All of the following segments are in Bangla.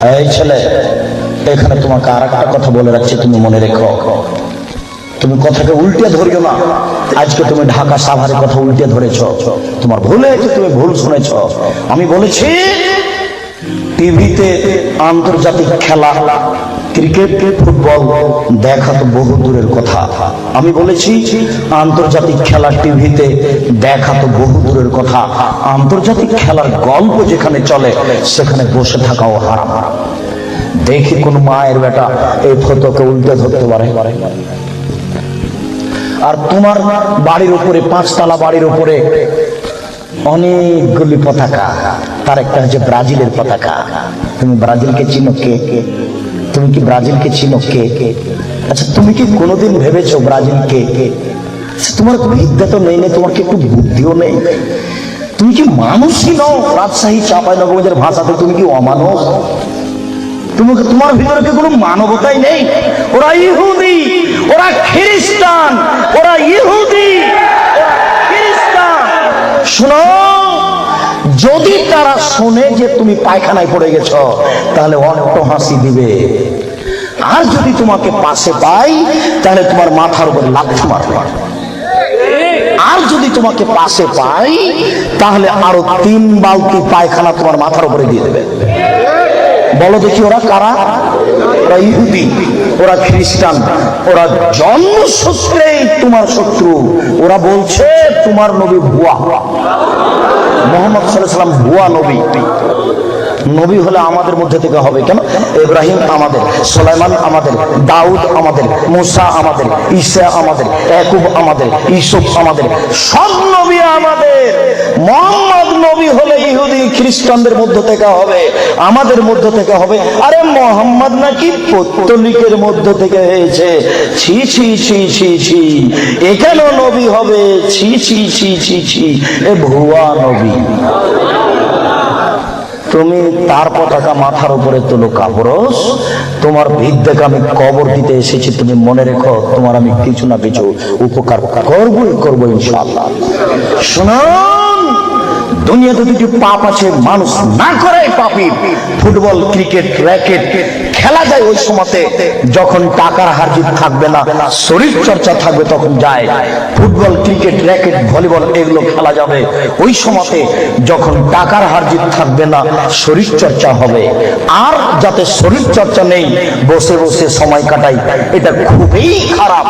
এই ছেলে, এখানে তোমাকে আর একটা কথা বলে রাখছি, তুমি মনে রেখো। তুমি কথাকে উল্টে ধরিও না। আজকে তুমি ঢাকা সাভারের কথা উল্টে ধরেছ, তোমার ভুল হয়েছে, তুমি ভুল শুনেছ। আমি বলেছি টিভিতে আন্তর্জাতিক খেলা ক্রিকেট ফুটবল দেখা তো বহু দূরের কথা। আমি বলেছি আন্তর্জাতিক খেলা টিভিতে দেখা তো বহু দূরের কথা, আন্তর্জাতিক খেলার গল্প যেখানে চলে সেখানে বসে থাকাও হারাম। দেখি কোন মায়ের বেটা এই ফটোকে উল্টে ধরতে পারে। আর তোমার বাড়ির উপরে, 5 তলা বাড়ির উপরে অনেকগুলি পতাকা, তার একটা হচ্ছে ব্রাজিলের পতাকা। তুমি ব্রাজিলকে চিনো কে? তুমি কি ব্রাজিলকে চিনো কে? আচ্ছা, তুমি কি কোনোদিন ভেবেছো ব্রাজিল কে? তোমার বিদ্যা তো নেই, তোমার কি একটু বুদ্ধিও নেই? তুমি কি মানুষই নও? রাজশাহী চাঁপাইনবাবগঞ্জের ভাষাতে তুমি কি অমানুষ? তোমার ভিতরে কি কোনো মানবতাই নেই? ওরা ইহুদি, ওরা খ্রিস্টান, ওরা ইহুদি, খ্রিস্টান। শোনো, যদি তারা শোনে যে তুমি পায়খানায় পড়ে গেছ তাহলে অট্ট হাসি দিবে, আর যদি তোমাকে পাশে পাই তাহলে তোমার মাথার উপর লাথি মারবে, আর যদি তোমাকে পাশে পাই তাহলে আরো 3 বালতি পায়খানা তোমার মাথার উপরে দিয়ে দেবে। বলো দেখি ওরা কারা? ওরা ইহুদি, ওরা খ্রিস্টান, ওরা জন্মসূত্রেই তোমার শত্রু। ওরা বলছে তোমার নবী ভুয়া, মুহাম্মদ সাল্লাল্লাহু আলাইহি ওয়াসাল্লাম ভুয়া নবী। নবী হলে আমাদের মধ্যে থেকে হবে কেন? ইব্রাহিম আমাদের, সুলাইমান আমাদের, দাউদ আমাদের, মুসা আমাদের, ঈসা আমাদের, ইয়াকুব আমাদের, ইউসুফ আমাদের, সব নবী আমাদের। মুহাম্মদ নবী হলে ইহুদি খ্রিস্টানদের মধ্য থেকে হবে, আমাদের মধ্য থেকে হবে। আরে মুহাম্মদ নাকি পৌত্তলিকের মধ্য থেকে হয়েছে। ছি ছি ছি ছি ছি, এখানে নবী হবে? ছি ছি ছি ছি ছি, এ ভুয়া নবী। তুমি তার পতাকা মাথার উপরে তোলো কাপুরুষ। তোমার বিদ্যাকে আমি কবর দিতে এসেছি, তুমি মনে রেখো তোমার আমি কিছু না কিছু উপকার করবো ইনশাআল্লাহ। শুনুন, দুনিয়াতে দুটি পাপ আছে, মানুষ না করে পাপী। ফুটবল, ক্রিকেট, র্যাকেট খেলা যায় ওই সময়তে যখন টাকার হারজিত থাকবে না, শরীর চর্চা থাকবে, তখন যায়। ফুটবল, ক্রিকেট, র্যাকেট, ভলিবল এগুলো খেলা যাবে ওই সময়তে যখন টাকার হারজিত থাকবে না, শরীর চর্চা হবে। আর যাতে শরীর চর্চা নেই, বসে বসে সময় কাটাই, এটা খুবই খারাপ।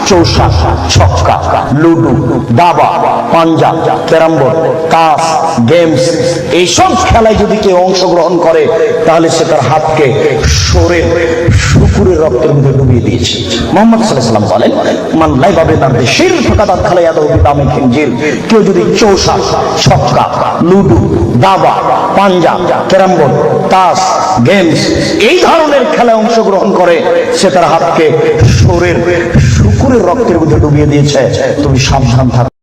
চৌসা, ছক্কা, লুডু, দাবা, পাঞ্জা, ক্যারাম বোর্ড, তাস, গেমস, এইসব খেলায় যদি কেউ অংশগ্রহণ করে তাহলে সে তার হাতকে শরীর শুকুরের রক্তের মধ্যে ডুবিয়ে দিয়েছে। মুহাম্মদ সাল্লাল্লাহু আলাইহি ওয়াসাল্লাম বলেন, মান লাইবা বিনারদি শির ফাকাদ খালায়াদাহু বিদামি খিনজির। কেউ যদি চৌসা, ছক্কা, লুডু, দাবা, পাঞ্জা, ক্যারাম বোর্ড, তাস, গেমস এই ধরনের খেলায় অংশগ্রহণ করে সে তার হাতকে শরীর শুকুরের রক্তের মধ্যে ডুবিয়ে দিয়েছে। তুমি সাবধান থাকো।